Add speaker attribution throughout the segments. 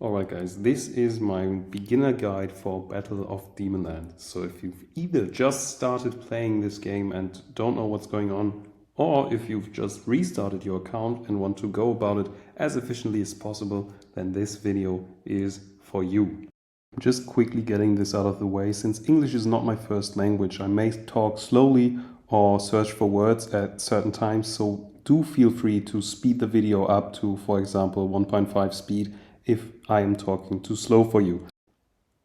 Speaker 1: Alright guys, this is my beginner guide for Battle of Demonland. So if you've either just started playing this game and don't know what's going on, or if you've just restarted your account and want to go about it as efficiently as possible, then this video is for you. Just quickly getting this out of the way, since English is not my first language, I may talk slowly or search for words at certain times, so do feel free to speed the video up to, for example, 1.5 speed if I am talking too slow for you.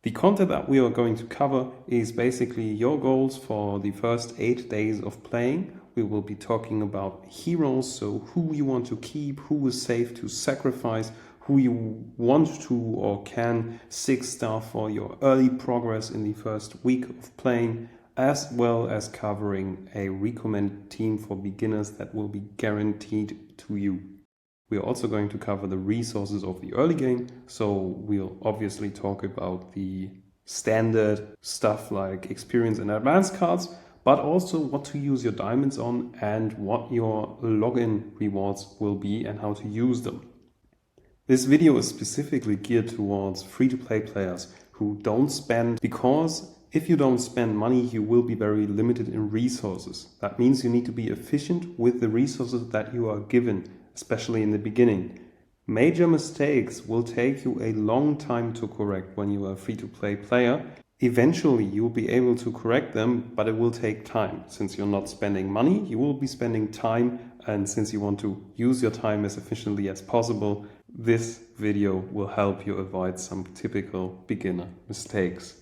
Speaker 1: The content that we are going to cover is basically your goals for the first 8 days of playing. We will be talking about heroes, so who you want to keep, who is safe to sacrifice, who you want to or can 6-star for your early progress in the first week of playing, as well as covering a recommended team for beginners that will be guaranteed to you. We are also going to cover the resources of the early game, so we'll obviously talk about the standard stuff like experience and advanced cards, but also what to use your diamonds on and what your login rewards will be and how to use them. This video is specifically geared towards free-to-play players who don't spend, because if you don't spend money, you will be very limited in resources. That means you need to be efficient with the resources that you are given, especially in the beginning. Major mistakes will take you a long time to correct when you are a free-to-play player. Eventually you'll be able to correct them, but it will take time. Since you're not spending money, you will be spending time, and since you want to use your time as efficiently as possible, this video will help you avoid some typical beginner mistakes.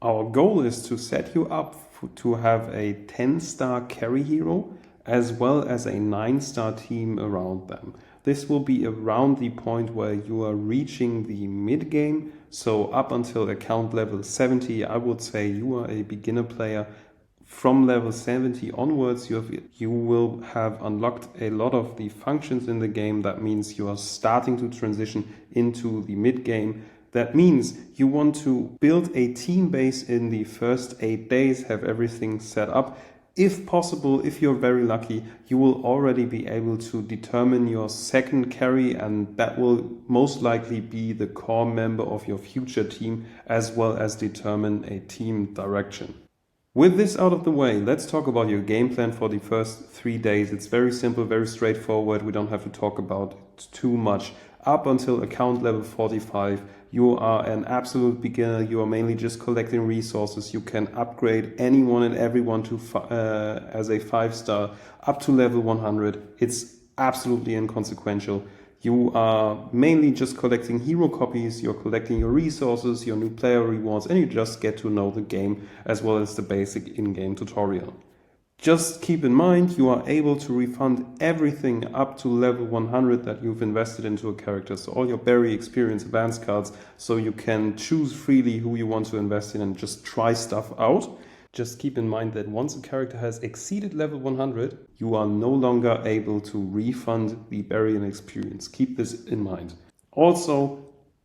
Speaker 1: Our goal is to set you up to have a 10-star carry hero as well as a 9-star team around them. This will be around the point where you are reaching the mid-game, so up until account level 70, I would say you are a beginner player. From level 70 onwards, you will have unlocked a lot of the functions in the game. That means you are starting to transition into the mid-game. That means you want to build a team base in the first 8 days, have everything set up. If possible, if you're very lucky, you will already be able to determine your second carry, and that will most likely be the core member of your future team, as well as determine a team direction. With this out of the way, let's talk about your game plan for the first 3 days. It's very simple, very straightforward. We don't have to talk about it too much. Up until account level 45, you are an absolute beginner. You are mainly just collecting resources. You can upgrade anyone and everyone to as a 5-star up to level 100. It's absolutely inconsequential. You are mainly just collecting hero copies, you're collecting your resources, your new player rewards, and you just get to know the game as well as the basic in-game tutorial. Just keep in mind, you are able to refund everything up to level 100 that you've invested into a character. So all your berry, experience, advanced cards, so you can choose freely who you want to invest in and just try stuff out. Just keep in mind that once a character has exceeded level 100, you are no longer able to refund the berry and experience. Keep this in mind. Also,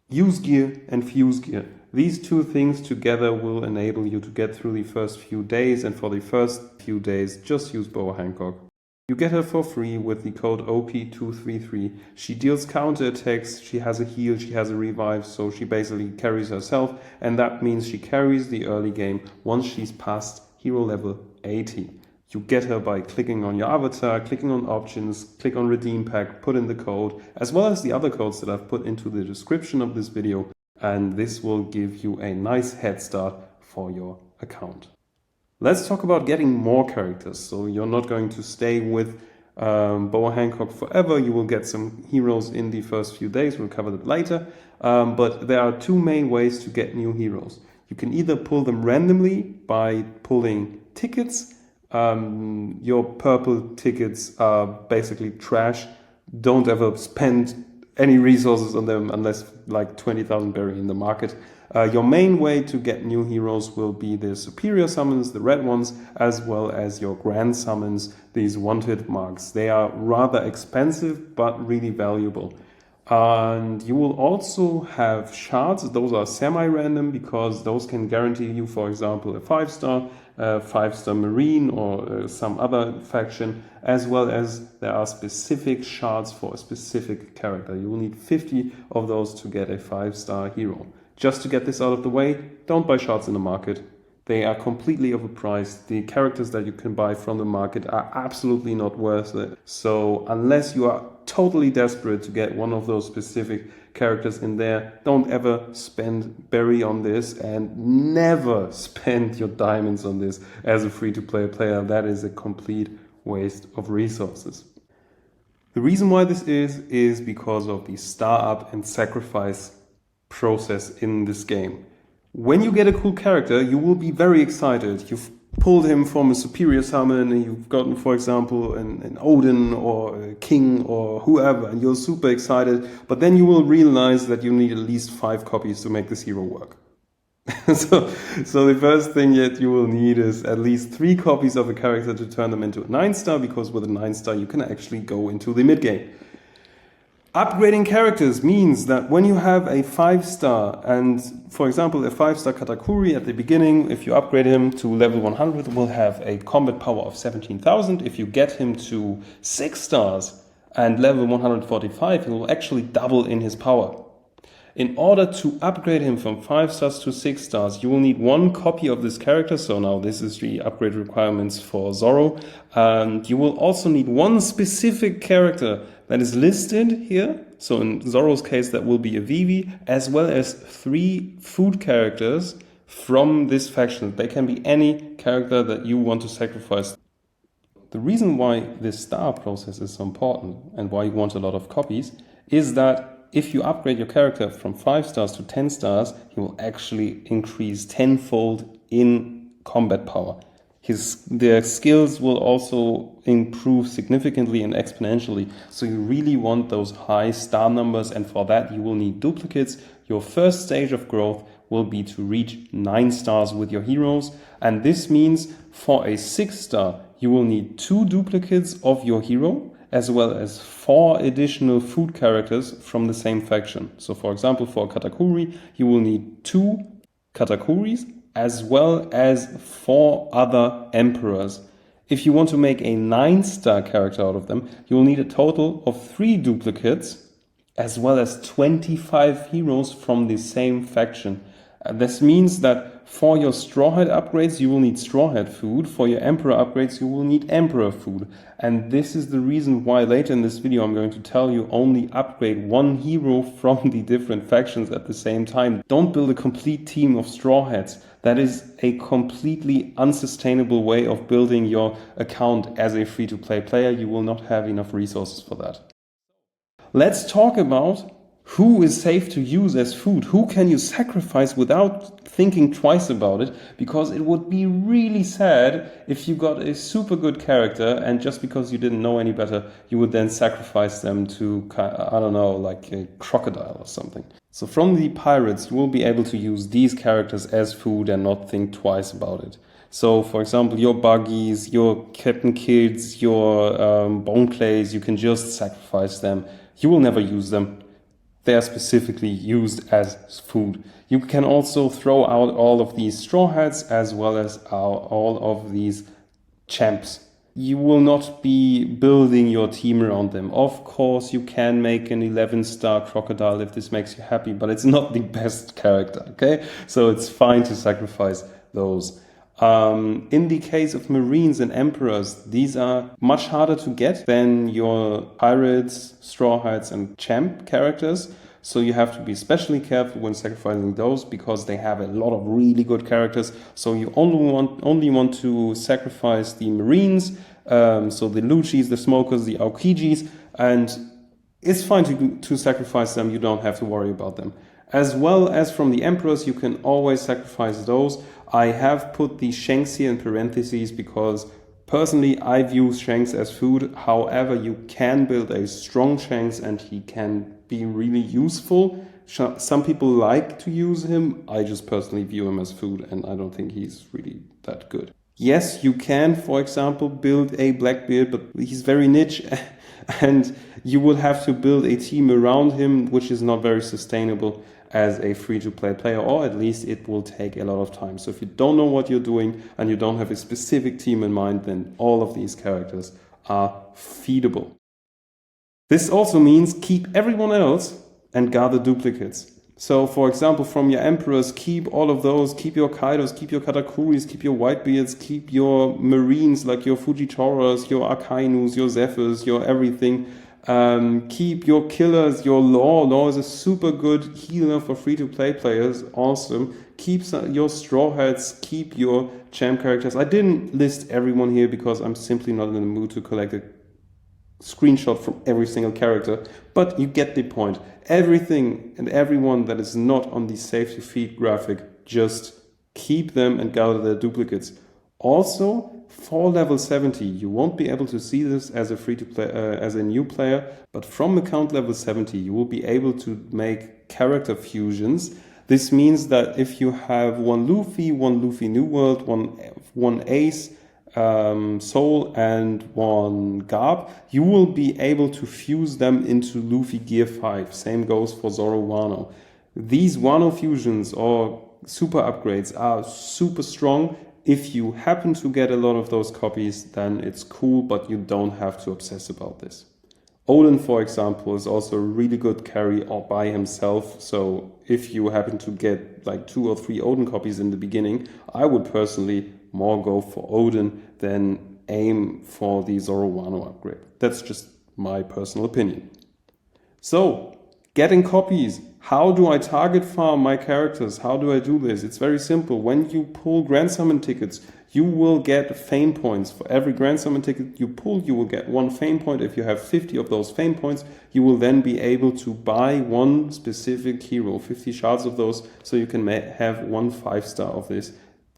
Speaker 1: use gear and fuse gear. These two things together will enable you to get through the first few days, and for the first few days, just use Boa Hancock. You get her for free with the code OP233. She deals counter attacks, she has a heal, she has a revive, so she basically carries herself, and that means she carries the early game once she's past hero level 80. You get her by clicking on your avatar, clicking on options, click on redeem pack, put in the code, as well as the other codes that I've put into the description of this video, and this will give you a nice head start for your account. Let's talk about getting more characters. So you're not going to stay with Boa Hancock forever. You will get some heroes in the first few days. We'll cover that later. But there are two main ways to get new heroes. You can either pull them randomly by pulling tickets. Your purple tickets are basically trash. Don't ever spend any resources on them unless like 20,000 berry in the market. Your main way to get new heroes will be the superior summons, the red ones, as well as your grand summons, these wanted marks. They are rather expensive but really valuable. And you will also have shards. Those are semi-random because those can guarantee you, for example, a 5-star, a 5-star Marine or some other faction, as well as there are specific shards for a specific character. You will need 50 of those to get a 5-star hero. Just to get this out of the way, don't buy shards in the market. They are completely overpriced. The characters that you can buy from the market are absolutely not worth it. So unless you are totally desperate to get one of those specific characters in there, don't ever spend berry on this, and never spend your diamonds on this as a free-to-play player. That is a complete waste of resources. The reason why this is because of the star up and sacrifice process in this game. When you get a cool character, you will be very excited. You've pulled him from a superior summon and you've gotten, for example, an Odin or a King or whoever, and you're super excited. But then you will realize that you need at least 5 copies to make this hero work. so the first thing that you will need is at least 3 copies of a character to turn them into a 9-star, because with a 9-star you can actually go into the mid-game. Upgrading characters means that when you have a 5-star and, for example, a 5-star Katakuri at the beginning, if you upgrade him to level 100, will have a combat power of 17,000. If you get him to 6 stars and level 145, he will actually double in his power. In order to upgrade him from 5 stars to 6 stars, you will need 1 copy of this character. So now this is the upgrade requirements for Zoro. And you will also need 1 specific character that is listed here. So in Zoro's case, that will be a Vivi, as well as 3 food characters from this faction. They can be any character that you want to sacrifice. The reason why this star process is so important and why you want a lot of copies is that if you upgrade your character from 5 stars to 10 stars, he will actually increase tenfold in combat power. Their skills will also improve significantly and exponentially. So you really want those high star numbers, and for that you will need duplicates. Your first stage of growth will be to reach 9 stars with your heroes, and this means for a 6-star you will need 2 duplicates of your hero, as well as 4 additional food characters from the same faction. So for example, for Katakuri, you will need 2 Katakuris, as well as 4 other emperors. If you want to make a 9-star character out of them, you will need a total of 3 duplicates, as well as 25 heroes from the same faction. This means that for your Straw Hat upgrades, you will need Straw Hat food. For your Emperor upgrades, you will need Emperor food. And this is the reason why later in this video I'm going to tell you only upgrade 1 hero from the different factions at the same time. Don't build a complete team of Straw Hats. That is a completely unsustainable way of building your account as a free-to-play player. You will not have enough resources for that. Let's talk about who is safe to use as food. Who can you sacrifice without thinking twice about it? Because it would be really sad if you got a super good character and just because you didn't know any better, you would then sacrifice them to, I don't know, like a crocodile or something. So from the pirates, you will be able to use these characters as food and not think twice about it. So, for example, your buggies, your Captain Kids, your bone clays, you can just sacrifice them. You will never use them. They are specifically used as food. You can also throw out all of these Straw Hats as well as all of these champs. You will not be building your team around them. Of course, you can make an 11-star crocodile if this makes you happy, but it's not the best character, okay? So it's fine to sacrifice those. In the case of Marines and Emperors, these are much harder to get than your Pirates, Straw Hats and Champ characters. So you have to be especially careful when sacrificing those because they have a lot of really good characters. So you only want to sacrifice the Marines, so the Luchis, the Smokers, the Aokijis, and it's fine to sacrifice them. You don't have to worry about them. As well as from the Emperors, you can always sacrifice those. I have put the Shanks here in parentheses because personally I view Shanks as food. However, you can build a strong Shanks and he can be really useful. Some people like to use him. I just personally view him as food and I don't think he's really that good. Yes, you can, for example, build a Blackbeard, but he's very niche And you will have to build a team around him, which is not very sustainable as a free-to-play player, or at least it will take a lot of time. So if you don't know what you're doing and you don't have a specific team in mind, then all of these characters are feedable. This also means keep everyone else and gather duplicates. So for example, from your emperors, keep all of those, keep your Kaidos, keep your Katakuris, keep your Whitebeards, keep your marines like your Fujitoras, your Akainus, your Zephyrs, your everything. Keep your killers, your Law. Law is a super good healer for free-to-play players, awesome. Keep your Straw Hats, keep your champ characters. I didn't list everyone here because I'm simply not in the mood to collect a screenshot from every single character, but you get the point. Everything and everyone that is not on the save to feed graphic, just keep them and gather their duplicates. Also, for level 70, you won't be able to see this as a free-to-play, as a new player, but from account level 70, you will be able to make character fusions. This means that if you have one Luffy New World, one Ace, Soul and one Garb, you will be able to fuse them into Luffy Gear 5. Same goes for Zoro Wano. These Wano fusions or super upgrades are super strong. If you happen to get a lot of those copies, then it's cool, but you don't have to obsess about this. Odin, for example, is also a really good carry all by himself. So if you happen to get like 2 or 3 Odin copies in the beginning, I would personally more go for Odin than aim for the Zoro Wano upgrade. That's just my personal opinion. So, getting copies. How do I target farm my characters? How do I do this? It's very simple. When you pull Grand Summon tickets, you will get fame points. For every Grand Summon ticket you pull, you will get 1 fame point. If you have 50 of those fame points, you will then be able to buy one specific hero, 50 shards of those, so you can have 1 5-star of this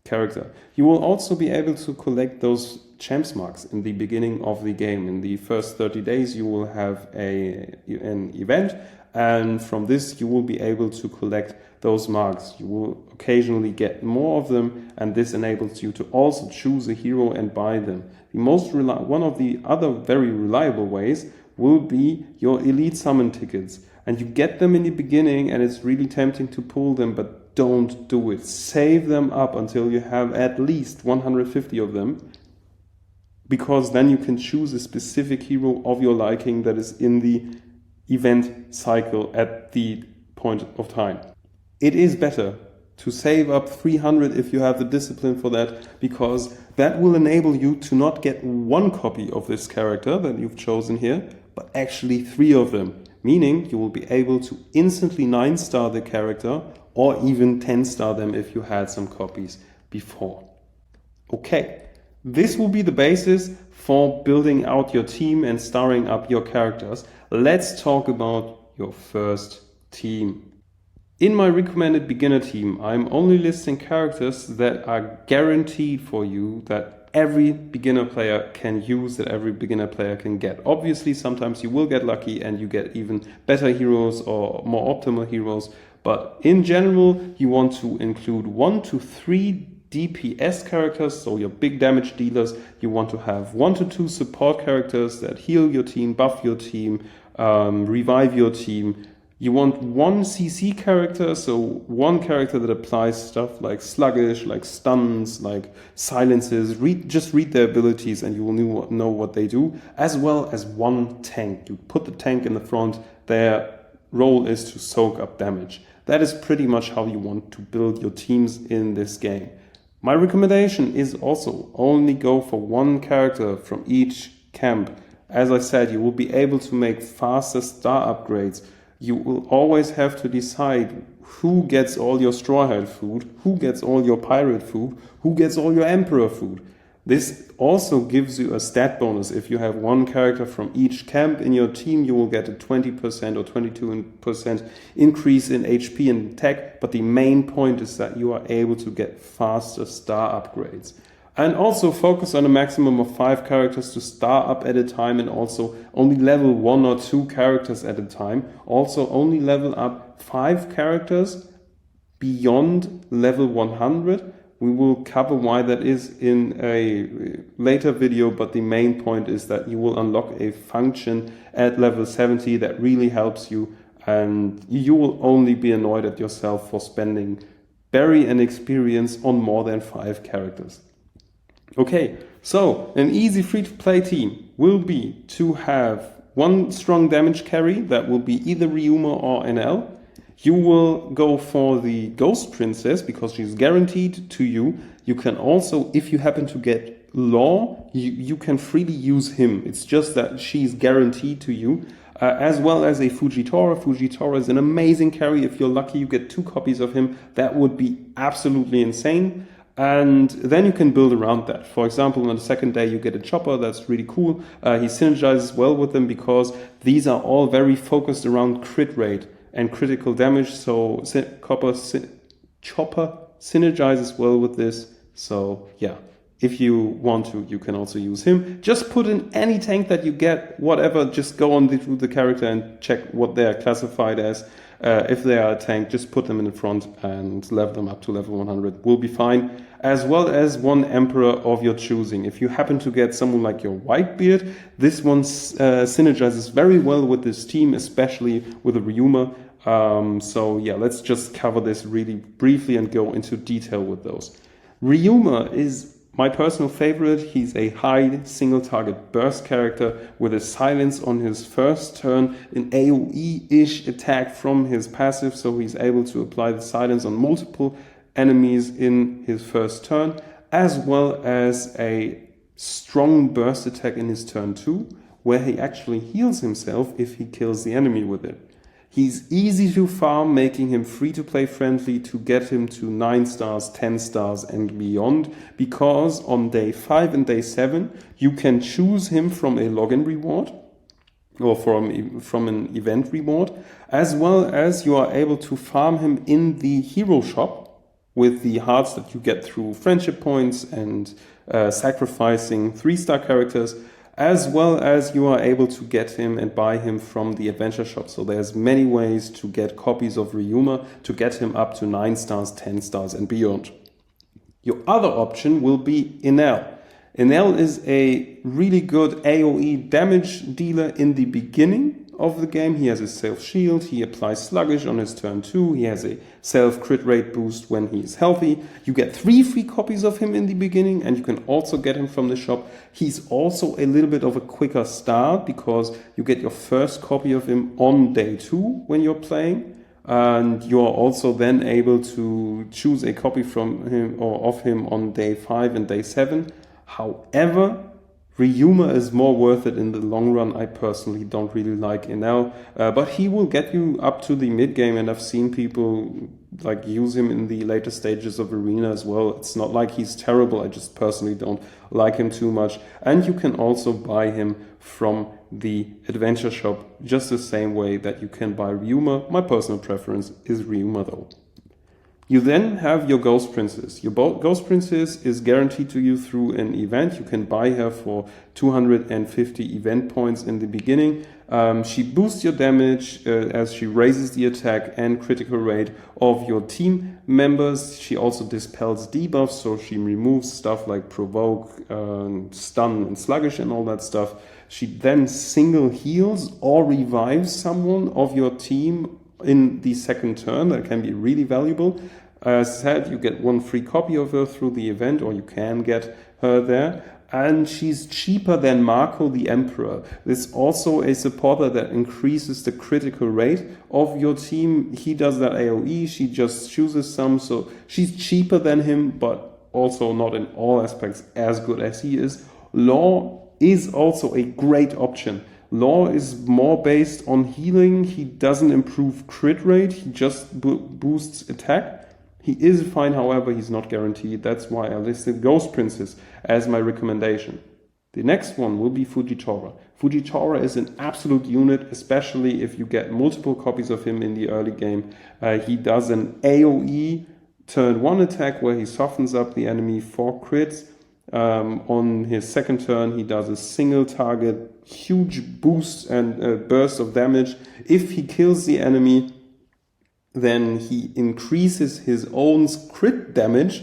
Speaker 1: character. You will also be able to collect those champs marks in the beginning of the game. In the first 30 days you will have an event, and from this you will be able to collect those marks. You will occasionally get more of them, and this enables you to also choose a hero and buy them. One of the other very reliable ways will be your elite summon tickets, and you get them in the beginning and it's really tempting to pull them, but don't do it. Save them up until you have at least 150 of them, because then you can choose a specific hero of your liking that is in the event cycle at the point of time. It is better to save up 300 if you have the discipline for that, because that will enable you to not get 1 copy of this character that you've chosen here, but actually 3 of them, meaning you will be able to instantly 9-star the character or even 10-star them if you had some copies before. Okay, this will be the basis for building out your team and starring up your characters. Let's talk about your first team. In my recommended beginner team, I'm only listing characters that are guaranteed for you, that every beginner player can use, that every beginner player can get. Obviously, sometimes you will get lucky and you get even better heroes or more optimal heroes, but in general, you want to include 1 to 3 DPS characters, so your big damage dealers. You want to have 1 to 2 support characters that heal your team, buff your team, revive your team. You want 1 CC character, so 1 character that applies stuff like sluggish, like stuns, like silences. Just read their abilities and you will know what they do, as well as 1 tank. You put the tank in the front, their role is to soak up damage. That is pretty much how you want to build your teams in this game. My recommendation is also only go for 1 character from each camp. As I said, you will be able to make faster star upgrades. You will always have to decide who gets all your Straw Hat food, who gets all your pirate food, who gets all your emperor food. This also gives you a stat bonus. If you have 1 character from each camp in your team, you will get a 20% or 22% increase in HP and tech, but the main point is that you are able to get faster star upgrades. And also focus on a maximum of 5 characters to star up at a time, and also only level 1 or 2 characters at a time. Also only level up 5 characters beyond level 100. We will cover why that is in a later video, but the main point is that you will unlock a function at level 70 that really helps you, and you will only be annoyed at yourself for spending berry and experience on more than 5 characters. Okay, so an easy free-to-play team will be to have one strong damage carry that will be either Ryuma or NL. You will go for the Ghost Princess because she's guaranteed to you. You can also, if you happen to get Law, you can freely use him. It's just that she's guaranteed to you. As well as a Fujitora. Fujitora is an amazing carry. If you're lucky, you get 2 copies of him. That would be absolutely insane. And then you can build around that. For example, on the second day, you get a Chopper. That's really cool. He synergizes well with them because these are all very focused around crit rate and critical damage, so Chopper synergizes well with this. So yeah, if you want to, you can also use him. Just put in any tank that you get, whatever, just go on through the character and check what they are classified as. If they are a tank, just put them in the front and level them up to level 100. Will be fine. As well as one emperor of your choosing. If you happen to get someone like your Whitebeard, this one synergizes very well with this team, especially with the Ryuma. So yeah, let's just cover this really briefly and go into detail with those. Ryuma is my personal favorite. He's a high single target burst character with a silence on his first turn, an AoE-ish attack from his passive, so he's able to apply the silence on multiple enemies in his first turn, as well as a strong burst attack in his turn 2, where he actually heals himself if he kills the enemy with it. He's easy to farm, making him free-to-play friendly to get him to 9 stars, 10 stars and beyond, because on day 5 and day 7 you can choose him from a login reward or from an event reward, as well as you are able to farm him in the hero shop with the hearts that you get through friendship points and sacrificing 3-star characters, as well as you are able to get him and buy him from the adventure shop. So there's many ways to get copies of Ryuma to get him up to 9 stars, 10 stars and beyond. Your other option will be Enel. Enel is a really good AoE damage dealer in the beginning of the game. He has a self-shield, he applies sluggish on his turn 2, he has a self-crit rate boost when he is healthy. You get 3 free copies of him in the beginning, and you can also get him from the shop. He's also a little bit of a quicker start because you get your first copy of him on day 2 when you're playing, and you are also then able to choose a copy from him or of him on day 5 and day 7. However, Ryuma is more worth it in the long run. I personally don't really like Enel, but he will get you up to the mid game, and I've seen people like use him in the later stages of arena as well. It's not like he's terrible, I just personally don't like him too much. And you can also buy him from the adventure shop just the same way that you can buy Ryuma. My personal preference is Ryuma though. You then have your Ghost Princess. Your Ghost Princess is guaranteed to you through an event. You can buy her for 250 event points in the beginning. She boosts your damage as she raises the attack and critical rate of your team members. She also dispels debuffs, so she removes stuff like provoke, stun and sluggish and all that stuff. She then single heals or revives someone of your team in the second turn. That can be really valuable. As said, you get 1 free copy of her through the event, or you can get her there. And she's cheaper than Marco the Emperor. There's also a supporter that increases the critical rate of your team. He does that AoE, she just chooses some, so she's cheaper than him, but also not in all aspects as good as he is. Law is also a great option. Law is more based on healing. He doesn't improve crit rate, he just boosts attack. He is fine, however, he's not guaranteed. That's why I listed Ghost Princess as my recommendation. The next one will be Fujitora. Fujitora is an absolute unit, especially if you get multiple copies of him in the early game. He does an AoE turn 1 attack where he softens up the enemy for crits. On his second turn, he does a single target, huge boost and burst of damage. If he kills the enemy, then he increases his own crit damage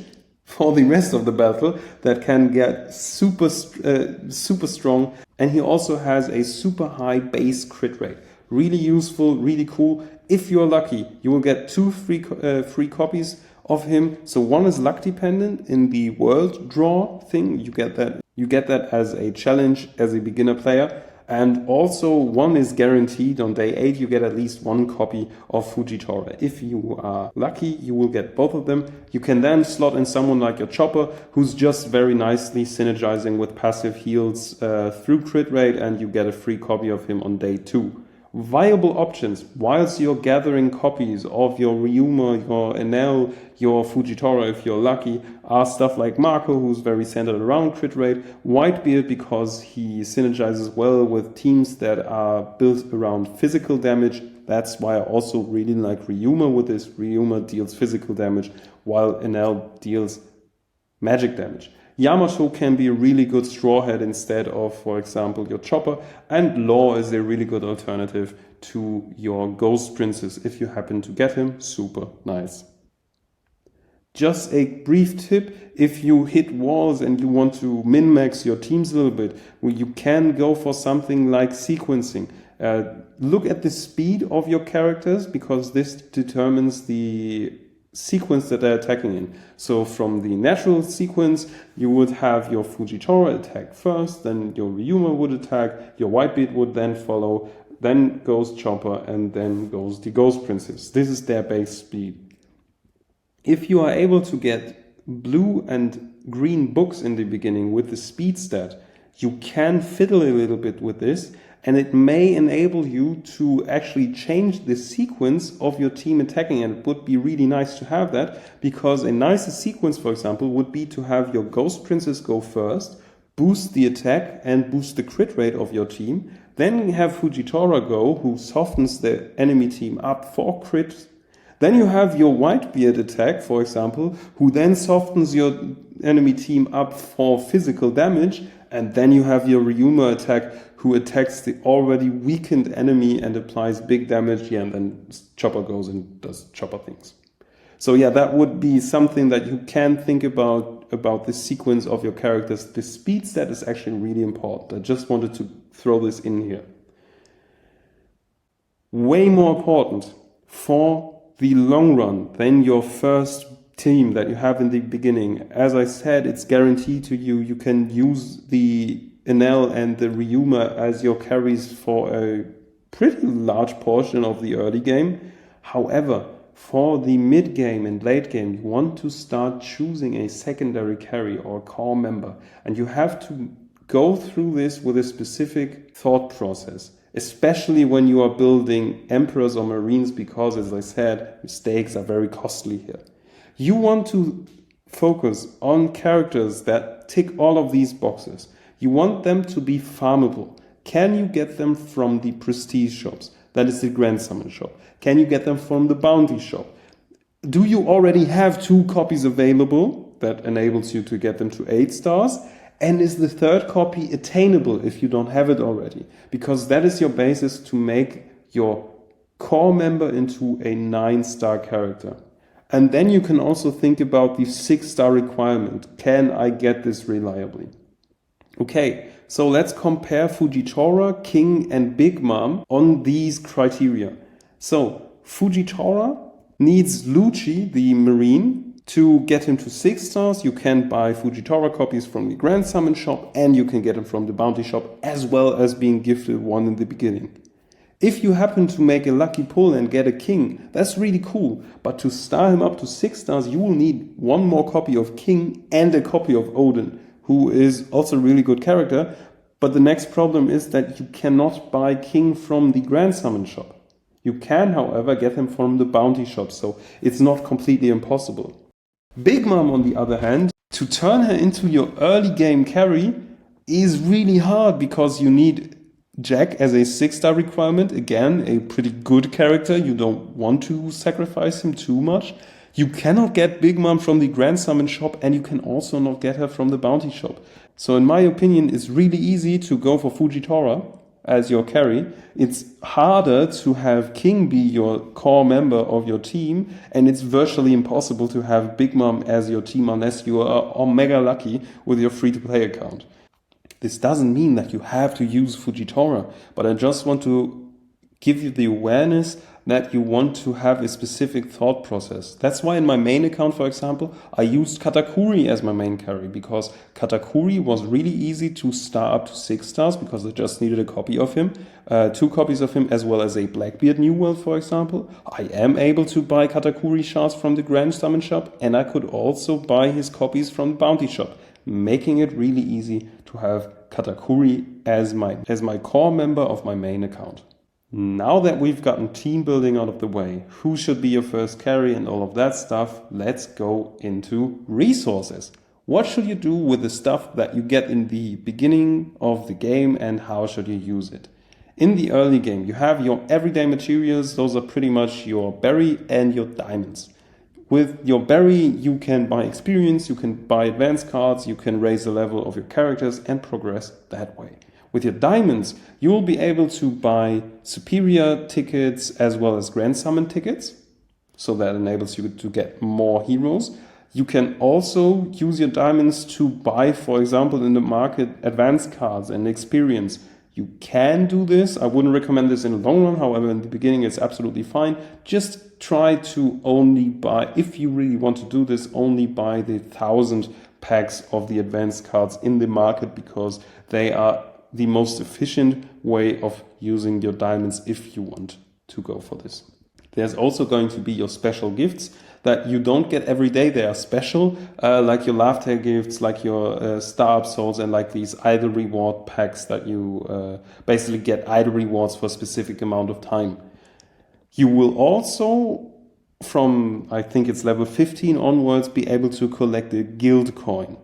Speaker 1: for the rest of the battle that can get super strong. And he also has a super high base crit rate. Really useful, really cool. If you're lucky, you will get 2 free copies of him. So one is luck dependent in the world draw thing. You get that as a challenge as a beginner player. And also one is guaranteed. On day 8 you get at least 1 copy of Fujitora. If you are lucky, you will get both of them. You can then slot in someone like your Chopper, who's just very nicely synergizing with passive heals through crit rate, and you get a free copy of him on day 2. Viable options whilst you're gathering copies of your Ryuma, your Enel, your Fujitora if you're lucky, are stuff like Marco, who's very centered around crit rate, Whitebeard because he synergizes well with teams that are built around physical damage. That's why I also really like Ryuma with this. Ryuma deals physical damage while Enel deals magic damage. Yamato can be a really good straw hat instead of, for example, your Chopper, and Law is a really good alternative to your Ghost Princess if you happen to get him. Super nice. Just a brief tip, if you hit walls and you want to min-max your teams a little bit, you can go for something like sequencing. Look at the speed of your characters because this determines the sequence that they're attacking in. So from the natural sequence, you would have your Fujitora attack first, then your Ryuma would attack, your Whitebeard would then follow, then goes Chopper, and then goes the Ghost Princess. This is their base speed. If you are able to get blue and green books in the beginning with the speed stat, you can fiddle a little bit with this, and it may enable you to actually change the sequence of your team attacking. And it would be really nice to have that, because a nicer sequence, for example, would be to have your Ghost Princess go first, boost the attack and boost the crit rate of your team. Then you have Fujitora go, who softens the enemy team up for crit. Then you have your Whitebeard attack, for example, who then softens your enemy team up for physical damage. And then you have your Ryuma attack, who attacks the already weakened enemy and applies big damage. Yeah, and then Chopper goes and does Chopper things. So yeah, that would be something that you can think about the sequence of your characters. The speed stat is actually really important. I just wanted to throw this in here. Way more important for the long run than your first team that you have in the beginning. As I said, it's guaranteed to you. You can use the Enel and the Ryuma as your carries for a pretty large portion of the early game. However, for the mid game and late game, you want to start choosing a secondary carry or core member. And you have to go through this with a specific thought process, especially when you are building Emperors or Marines, because, as I said, mistakes are very costly here. You want to focus on characters that tick all of these boxes. You want them to be farmable. Can you get them from the prestige shops? That is the Grand Summon shop. Can you get them from the bounty shop? Do you already have 2 copies available that enables you to get them to 8 stars? And is the 3rd copy attainable if you don't have it already? Because that is your basis to make your core member into a 9-star character. And then you can also think about the 6-star requirement. Can I get this reliably? Okay, so let's compare Fujitora, King, and Big Mom on these criteria. So Fujitora needs Lucci, the Marine, to get him to 6 stars. You can buy Fujitora copies from the Grand Summon shop, and you can get them from the Bounty shop, as well as being gifted one in the beginning. If you happen to make a lucky pull and get a King, that's really cool. But to star him up to 6 stars, you will need 1 more copy of King and a copy of Odin, who is also a really good character. But the next problem is that you cannot buy King from the Grand Summon shop. You can, however, get him from the Bounty shop, so it's not completely impossible. Big Mom, on the other hand, to turn her into your early game carry is really hard, because you need Jack as a 6-star requirement. Again, a pretty good character. You don't want to sacrifice him too much. You cannot get Big Mom from the Grand Summon shop, and you can also not get her from the Bounty shop. So in my opinion, it's really easy to go for Fujitora. as your carry, it's harder to have King be your core member of your team, and it's virtually impossible to have Big Mom as your team unless you are omega lucky with your free-to-play account. This doesn't mean that you have to use Fujitora, but I just want to give you the awareness that you want to have a specific thought process. That's why in my main account, for example, I used Katakuri as my main carry, because Katakuri was really easy to star up to 6 stars because I just needed a copy of him, 2 copies of him, as well as a Blackbeard New World, for example. I am able to buy Katakuri shards from the Grand Summon shop, and I could also buy his copies from the Bounty shop, making it really easy to have Katakuri as my core member of my main account. Now that we've gotten team building out of the way, who should be your first carry and all of that stuff, let's go into resources. What should you do with the stuff that you get in the beginning of the game, and how should you use it? In the early game, you have your everyday materials. Those are pretty much your berry and your diamonds. With your berry, you can buy experience, you can buy advanced cards, you can raise the level of your characters and progress that way. With your diamonds, you will be able to buy superior tickets as well as grand summon tickets. So that enables you to get more heroes. You can also use your diamonds to buy, for example, in the market, advanced cards and experience. You can do this. I wouldn't recommend this in the long run. However, in the beginning, it's absolutely fine. Just try to only buy, if you really want to do this, only buy the 1,000 packs of the advanced cards in the market, because they are the most efficient way of using your diamonds if you want to go for this. There's also going to be your special gifts that you don't get every day. They are special, like your Laugh Tale gifts, like your Star Up Souls, and like these idle reward packs that you basically get idle rewards for a specific amount of time. You will also, from I think it's level 15 onwards, be able to collect a guild coin.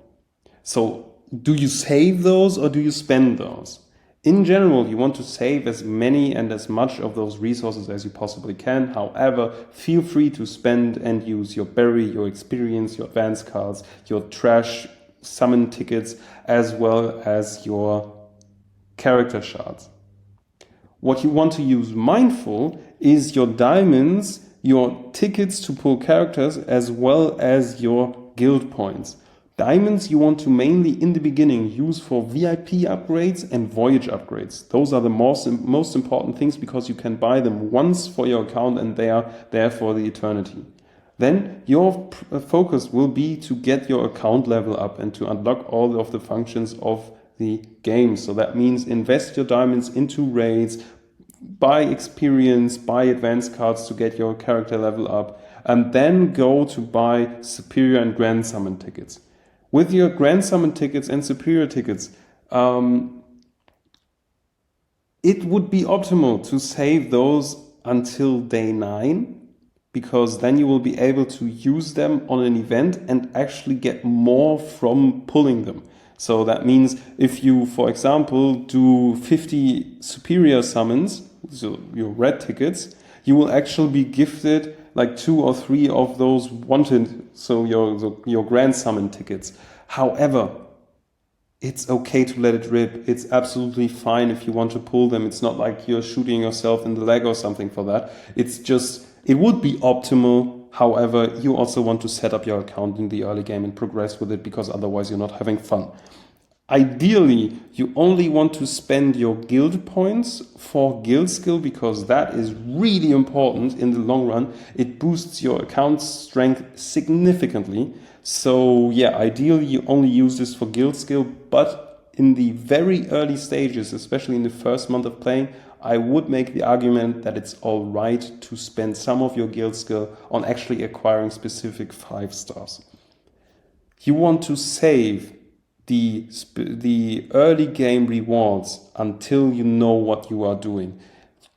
Speaker 1: So do you save those or do you spend those? In general, you want to save as many and as much of those resources as you possibly can. However, feel free to spend and use your berry, your experience, your advanced cards, your trash summon tickets, as well as your character shards. What you want to use mindful is your diamonds, your tickets to pull characters, as well as your guild points. Diamonds you want to mainly in the beginning use for VIP upgrades and voyage upgrades. Those are the most important things, because you can buy them once for your account and they are there for the eternity. Then your focus will be to get your account level up and to unlock all of the functions of the game. So that means invest your diamonds into raids, buy experience, buy advanced cards to get your character level up, and then go to buy superior and grand summon tickets. With your grand summon tickets and superior tickets, it would be optimal to save those until day 9, because then you will be able to use them on an event and actually get more from pulling them. So that means if you, for example, do 50 superior summons, so your red tickets, you will actually be gifted like 2 or 3 of those wanted, so your grand summon tickets. However, it's okay to let it rip. It's absolutely fine if you want to pull them. It's not like you're shooting yourself in the leg or something for that. It's just, it would be optimal. However, you also want to set up your account in the early game and progress with it, because otherwise you're not having fun. Ideally, you only want to spend your guild points for guild skill, because that is really important in the long run. It boosts your account strength significantly. So yeah, ideally you only use this for guild skill, but in the very early stages, especially in the first month of playing, I would make the argument that it's all right to spend some of your guild skill on actually acquiring specific 5 stars. You want to save the early game rewards until you know what you are doing.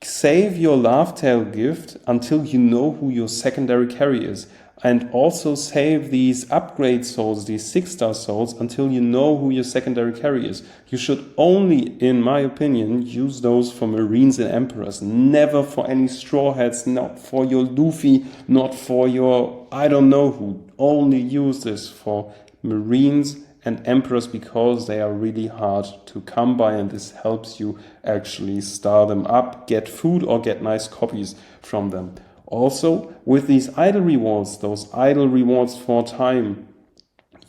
Speaker 1: Save your Laugh Tale gift until you know who your secondary carry is. And also save these upgrade souls, these 6-star souls, until you know who your secondary carry is. You should only, in my opinion, use those for Marines and Emperors. Never for any Straw Hats, not for your Luffy, not for your I don't know who. Only use this for Marines and emperors because they are really hard to come by, and this helps you actually star them up, get food or get nice copies from them. Also, with these idle rewards, those idle rewards for time,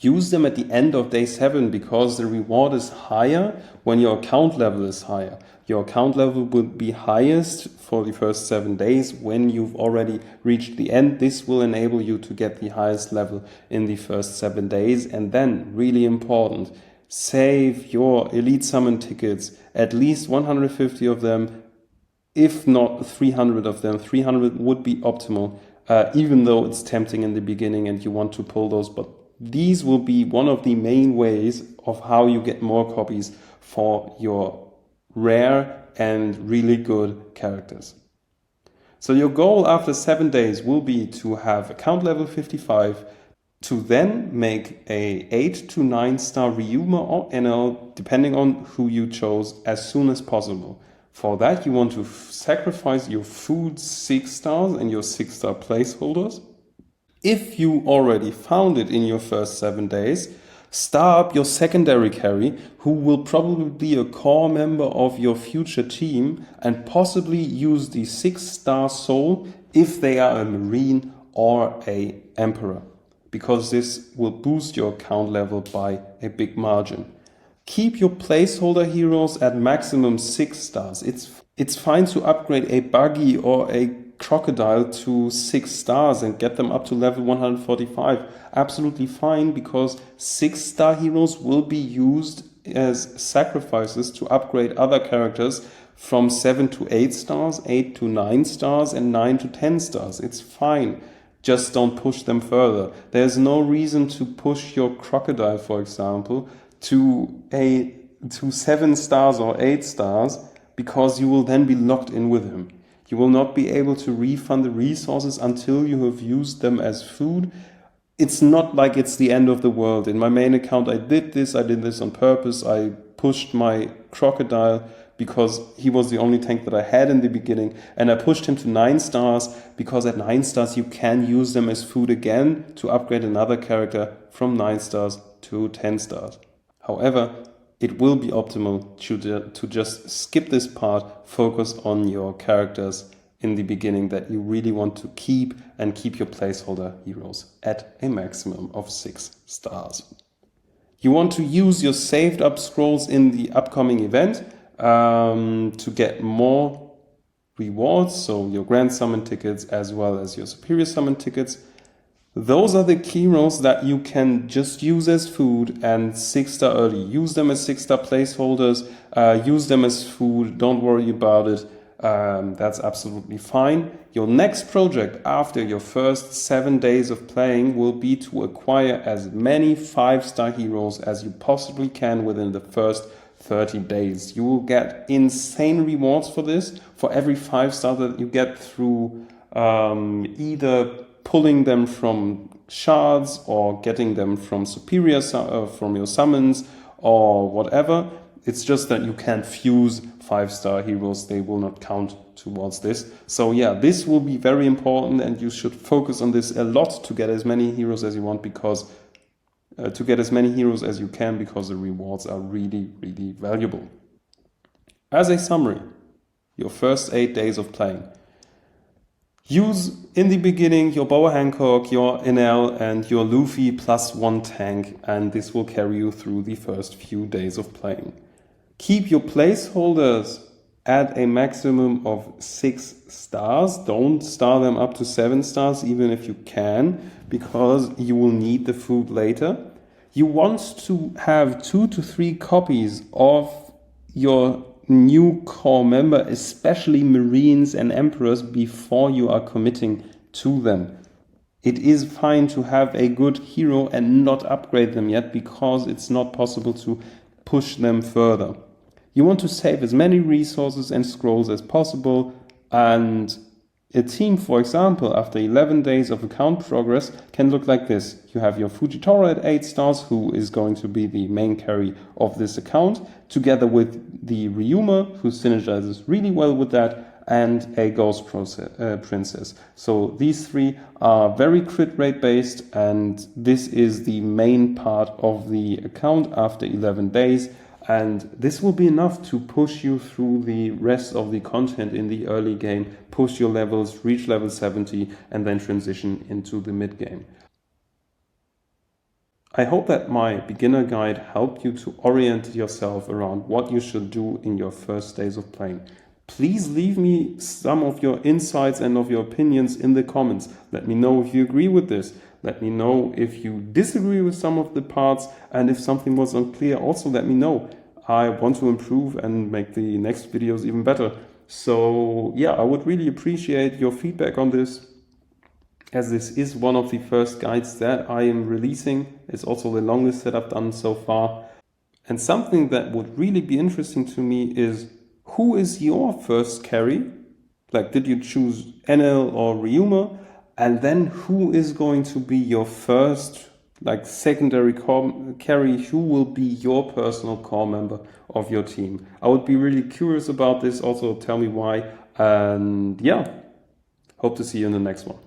Speaker 1: use them at the end of day 7 because the reward is higher when your account level is higher. Your account level will be highest for the first 7 days when you've already reached the end. This will enable you to get the highest level in the first 7 days. And then, really important, save your elite summon tickets, at least 150 of them, if not 300 of them. 300 would be optimal, even though it's tempting in the beginning and you want to pull those, but these will be one of the main ways of how you get more copies for your rare and really good characters. So your goal after 7 days will be to have account level 55, to then make a 8 to 9 star Ryuma or NL, depending on who you chose, as soon as possible. For that you want to sacrifice your food 6 stars and your 6 star placeholders. If you already found it in your first 7 days, star up your secondary carry, who will probably be a core member of your future team, and possibly use the 6 star soul if they are a marine or a emperor, because this will boost your account level by a big margin. Keep your placeholder heroes at maximum 6 stars. It's fine to upgrade a buggy or a crocodile to 6 stars and get them up to level 145. Absolutely fine, because 6 star heroes will be used as sacrifices to upgrade other characters from 7 to 8 stars, 8 to 9 stars, and 9 to 10 stars. It's fine. Just don't push them further. There's no reason to push your crocodile, for example, to 7 stars or 8 stars, because you will then be locked in with him. You will not be able to refund the resources until you have used them as food. It's not like it's the end of the world. In my main account, I did this on purpose. I pushed my crocodile because he was the only tank that I had in the beginning. And I pushed him to 9 stars because at 9 stars you can use them as food again to upgrade another character from 9 stars to 10 stars. However, it will be optimal to just skip this part, focus on your characters in the beginning that you really want to keep, and keep your placeholder heroes at a maximum of 6 stars. You want to use your saved up scrolls in the upcoming event to get more rewards, so your grand summon tickets as well as your superior summon tickets. Those are the heroes that you can just use as food and 6 star early. Use them as 6 star placeholders, use them as food, don't worry about it. That's absolutely fine. Your next project after your first 7 days of playing will be to acquire as many 5 star heroes as you possibly can within the first 30 days. You will get insane rewards for this, for every 5 star that you get through either pulling them from shards or getting them from superior from your summons or whatever. It's just that you can't fuse 5 star heroes. They will not count towards this. So yeah, this will be very important, and you should focus on this a lot to get as many heroes as you want, because to get as many heroes as you can, because the rewards are really, really valuable. As a summary, your first 8 days of playing. Use in the beginning your Boa Hancock, your NL, and your Luffy plus 1 tank, and this will carry you through the first few days of playing. Keep your placeholders at a maximum of 6 stars. Don't star them up to 7 stars, even if you can, because you will need the food later. You want to have 2 to 3 copies of your new core member, especially Marines and Emperors, before you are committing to them. It is fine to have a good hero and not upgrade them yet, because it's not possible to push them further. You want to save as many resources and scrolls as possible, and a team, for example, after 11 days of account progress can look like this. You have your Fujitora at 8 stars, who is going to be the main carry of this account, together with the Ryuma, who synergizes really well with that, and a Ghost Princess. So these three are very crit rate based, and this is the main part of the account after 11 days. And this will be enough to push you through the rest of the content in the early game, push your levels, reach level 70, and then transition into the mid game. I hope that my beginner guide helped you to orient yourself around what you should do in your first days of playing. Please leave me some of your insights and of your opinions in the comments. Let me know if you agree with this. Let me know if you disagree with some of the parts, and if something was unclear, also let me know. I want to improve and make the next videos even better. So yeah, I would really appreciate your feedback on this, as this is one of the first guides that I am releasing. It's also the longest that I've done so far. And something that would really be interesting to me is, who is your first carry? Like, did you choose Enel or Ryuma? And then who is going to be your first, like, secondary carry? Who will be your personal core member of your team? I would be really curious about this. Also, tell me why. And yeah, hope to see you in the next one.